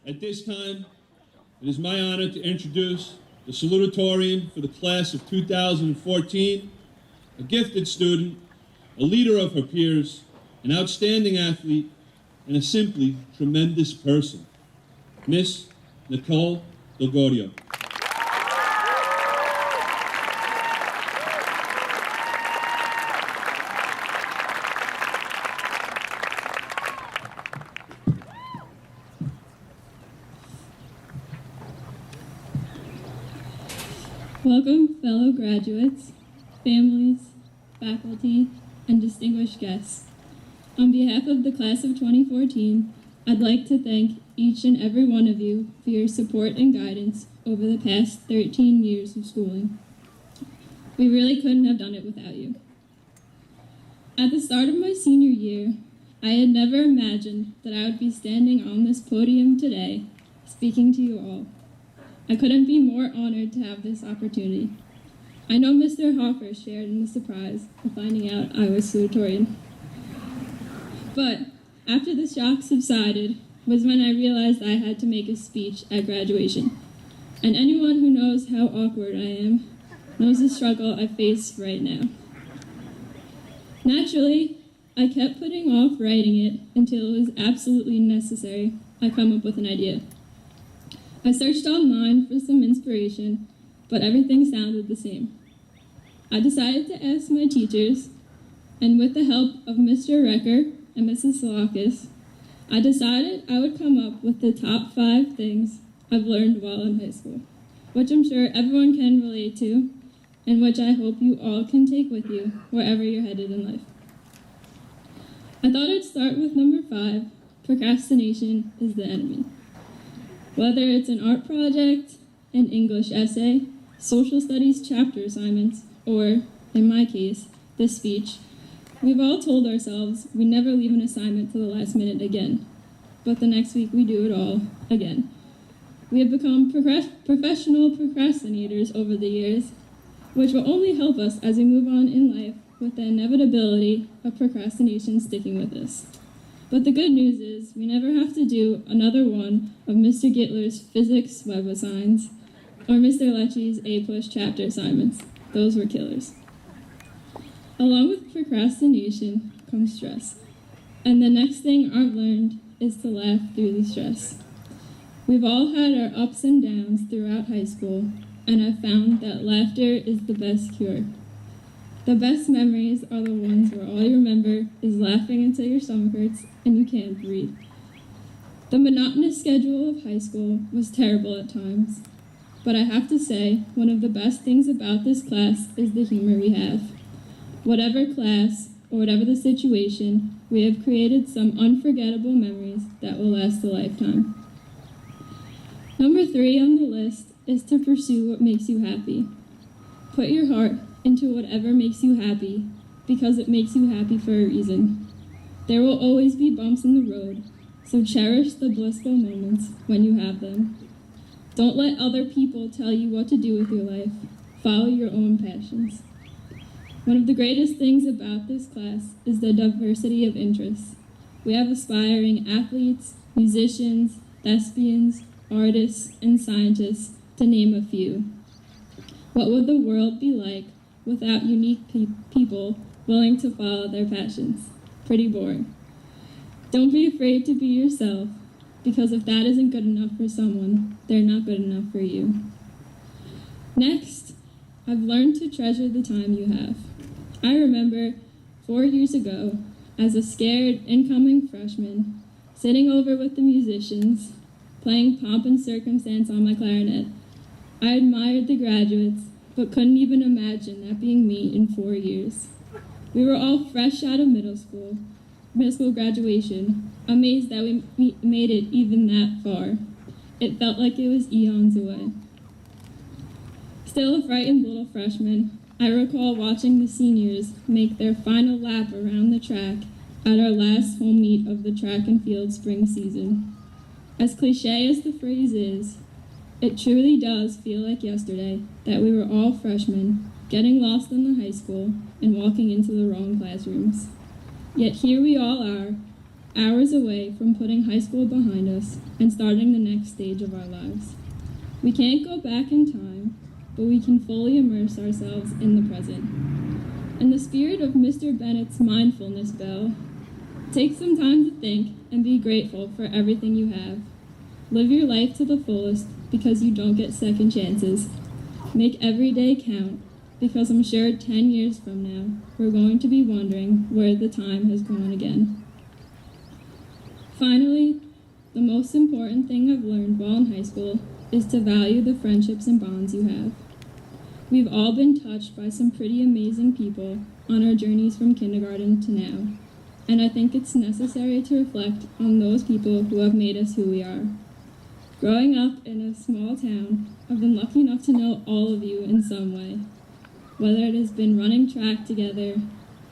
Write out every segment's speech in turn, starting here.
At this time, it is my honor to introduce the Salutatorian for the class of 2014, a gifted student, a leader of her peers, an outstanding athlete, and a simply tremendous person, Miss Nicole Delgorio. Welcome, fellow graduates, families, faculty, and distinguished guests. On behalf of the class of 2014, I'd like to thank each and every one of you for your support and guidance over the past 13 years of schooling. We really couldn't have done it without you. At the start of my senior year, I had never imagined that I would be standing on this podium today, speaking to you all. I couldn't be more honored to have this opportunity. I know Mr. Hoffer shared in the surprise of finding out I was Salutatorian. But after the shock subsided was when I realized I had to make a speech at graduation. And anyone who knows how awkward I am knows the struggle I face right now. Naturally, I kept putting off writing it until it was absolutely necessary I come up with an idea. I searched online for some inspiration, but everything sounded the same. I decided to ask my teachers, and with the help of Mr. Recker and Mrs. Salakis, I decided I would come up with the top 5 things I've learned while in high school, which I'm sure everyone can relate to, and which I hope you all can take with you wherever you're headed in life. I thought I'd start with number 5, procrastination is the enemy. Whether it's an art project, an English essay, social studies chapter assignments, or, in my case, this speech, we've all told ourselves we never leave an assignment to the last minute again, but the next week we do it all again. We have become professional procrastinators over the years, which will only help us as we move on in life with the inevitability of procrastination sticking with us. But the good news is we never have to do another one of Mr. Gittler's physics web assigns or Mr. Lecce's A+ chapter assignments. Those were killers. Along with procrastination comes stress. And the next thing I've learned is to laugh through the stress. We've all had our ups and downs throughout high school, and I've found that laughter is the best cure. The best memories are the ones where all you remember is laughing until your stomach hurts and you can't breathe. The monotonous schedule of high school was terrible at times, but I have to say, one of the best things about this class is the humor we have. Whatever class or whatever the situation, we have created some unforgettable memories that will last a lifetime. Number 3 on the list is to pursue what makes you happy. Put your heart into whatever makes you happy, because it makes you happy for a reason. There will always be bumps in the road, so cherish the blissful moments when you have them. Don't let other people tell you what to do with your life. Follow your own passions. One of the greatest things about this class is the diversity of interests. We have aspiring athletes, musicians, thespians, artists, and scientists, to name a few. What would the world be like without unique people willing to follow their passions? Pretty boring. Don't be afraid to be yourself, because if that isn't good enough for someone, they're not good enough for you. Next, I've learned to treasure the time you have. I remember 4 years ago, as a scared incoming freshman, sitting over with the musicians, playing Pomp and Circumstance on my clarinet. I admired the graduates, but couldn't even imagine that being me in 4 years. We were all fresh out of middle school graduation, amazed that we made it even that far. It felt like it was eons away. Still a frightened little freshman, I recall watching the seniors make their final lap around the track at our last home meet of the track and field spring season. As cliche as the phrase is, it truly does feel like yesterday that we were all freshmen, getting lost in the high school and walking into the wrong classrooms. Yet here we all are, hours away from putting high school behind us and starting the next stage of our lives. We can't go back in time, but we can fully immerse ourselves in the present. In the spirit of Mr. Bennett's mindfulness bell, take some time to think and be grateful for everything you have. Live your life to the fullest because you don't get second chances. Make every day count because I'm sure 10 years from now, we're going to be wondering where the time has gone again. Finally, the most important thing I've learned while in high school is to value the friendships and bonds you have. We've all been touched by some pretty amazing people on our journeys from kindergarten to now, and I think it's necessary to reflect on those people who have made us who we are. Growing up in a small town, I've been lucky enough to know all of you in some way, whether it has been running track together,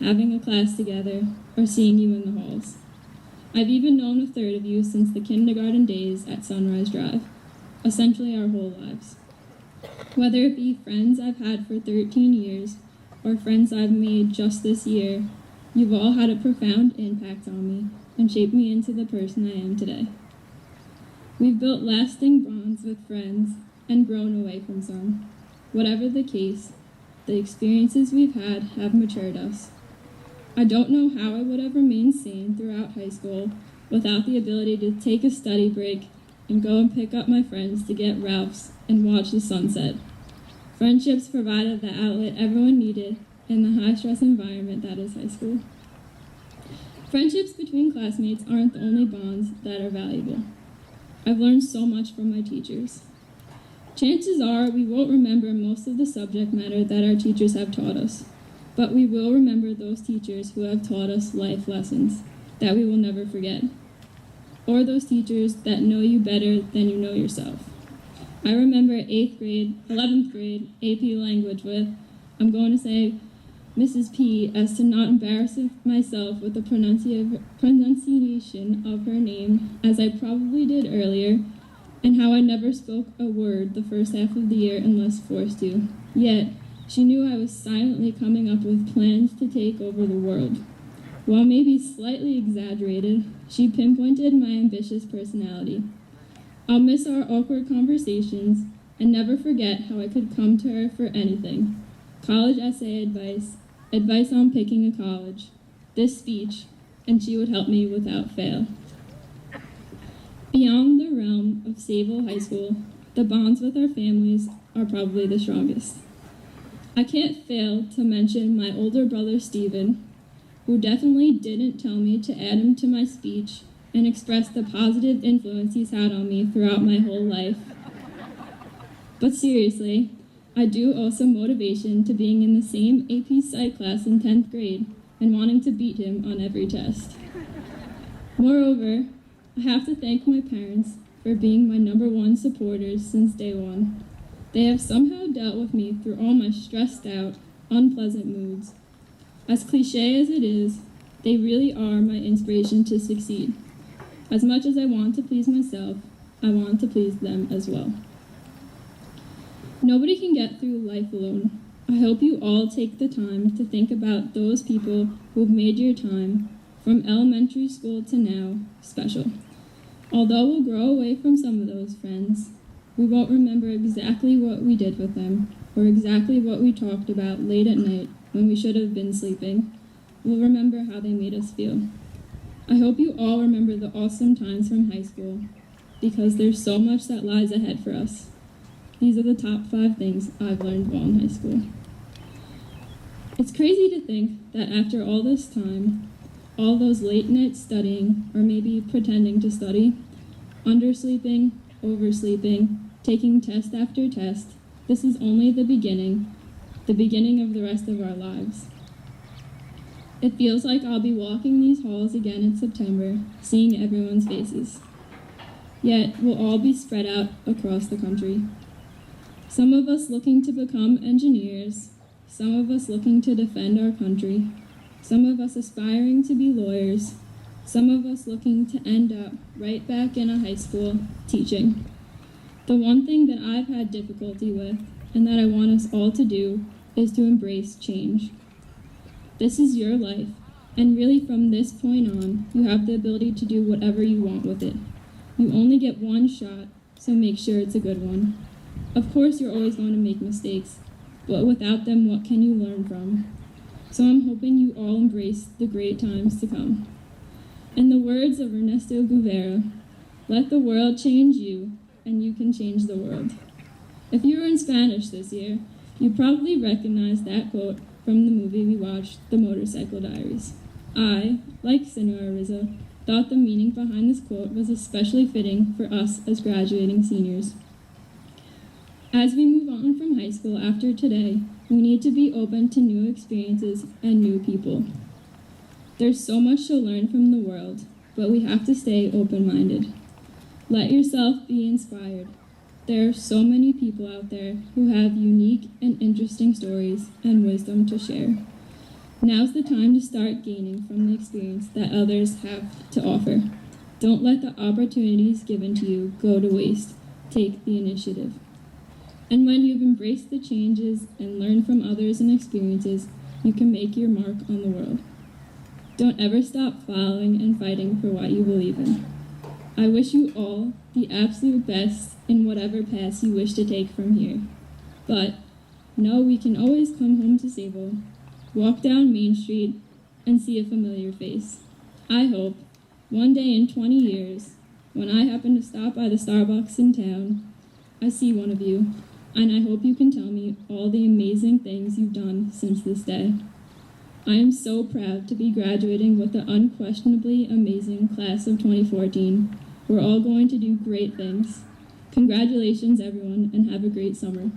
having a class together, or seeing you in the halls. I've even known a third of you since the kindergarten days at Sunrise Drive, essentially our whole lives. Whether it be friends I've had for 13 years or friends I've made just this year, you've all had a profound impact on me and shaped me into the person I am today. We've built lasting bonds with friends and grown away from some. Whatever the case, the experiences we've had have matured us. I don't know how I would have remained sane throughout high school without the ability to take a study break and go and pick up my friends to get Ralph's and watch the sunset. Friendships provided the outlet everyone needed in the high-stress environment that is high school. Friendships between classmates aren't the only bonds that are valuable. I've learned so much from my teachers. Chances are we won't remember most of the subject matter that our teachers have taught us, but we will remember those teachers who have taught us life lessons that we will never forget, or those teachers that know you better than you know yourself. I remember 11th grade AP language with, I'm going to say Mrs. P as to not embarrass myself with the pronunciation of her name, as I probably did earlier, and how I never spoke a word the first half of the year unless forced to. Yet, she knew I was silently coming up with plans to take over the world. While maybe slightly exaggerated, she pinpointed my ambitious personality. I'll miss our awkward conversations and never forget how I could come to her for anything. College essay advice on picking a college, this speech, and she would help me without fail. Beyond the realm of Sayville High School, the bonds with our families are probably the strongest. I can't fail to mention my older brother Stephen, who definitely didn't tell me to add him to my speech and express the positive influence he's had on me throughout my whole life. But seriously, I do owe some motivation to being in the same AP Psych class in 10th grade and wanting to beat him on every test. Moreover, I have to thank my parents for being my #1 supporters since day one. They have somehow dealt with me through all my stressed out, unpleasant moods. As cliche as it is, they really are my inspiration to succeed. As much as I want to please myself, I want to please them as well. Nobody can get through life alone. I hope you all take the time to think about those people who've made your time, from elementary school to now, special. Although we'll grow away from some of those friends, we won't remember exactly what we did with them, or exactly what we talked about late at night when we should have been sleeping. We'll remember how they made us feel. I hope you all remember the awesome times from high school, because there's so much that lies ahead for us. These are the top 5 things I've learned while in high school. It's crazy to think that after all this time, all those late nights studying, or maybe pretending to study, undersleeping, oversleeping, taking test after test, this is only the beginning of the rest of our lives. It feels like I'll be walking these halls again in September, seeing everyone's faces. Yet we'll all be spread out across the country. Some of us looking to become engineers, some of us looking to defend our country, some of us aspiring to be lawyers, some of us looking to end up right back in a high school teaching. The one thing that I've had difficulty with, and that I want us all to do, is to embrace change. This is your life, And really from this point on, you have the ability to do whatever you want with it. You only get one shot, so make sure it's a good one. Of course, you're always going to make mistakes, but without them, what can you learn from? So I'm hoping you all embrace the great times to come. In the words of Ernesto Guevara, let the world change you, and you can change the world. If you were in Spanish this year, you probably recognize that quote from the movie we watched, The Motorcycle Diaries. I, like Senora Rizzo, thought the meaning behind this quote was especially fitting for us as graduating seniors. As we move on from high school after today, we need to be open to new experiences and new people. There's so much to learn from the world, but we have to stay open-minded. Let yourself be inspired. There are so many people out there who have unique and interesting stories and wisdom to share. Now's the time to start gaining from the experience that others have to offer. Don't let the opportunities given to you go to waste. Take the initiative. And when you've embraced the changes and learned from others and experiences, you can make your mark on the world. Don't ever stop following and fighting for what you believe in. I wish you all the absolute best in whatever path you wish to take from here. But know we can always come home to Sable, walk down Main Street, and see a familiar face. I hope one day in 20 years, when I happen to stop by the Starbucks in town, I see one of you, and I hope you can tell me all the amazing things you've done since this day. I am so proud to be graduating with the unquestionably amazing class of 2014. We're all going to do great things. Congratulations, everyone, and have a great summer.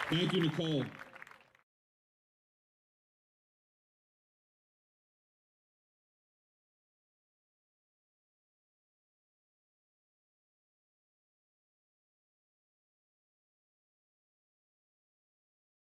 Thank you, Nicole.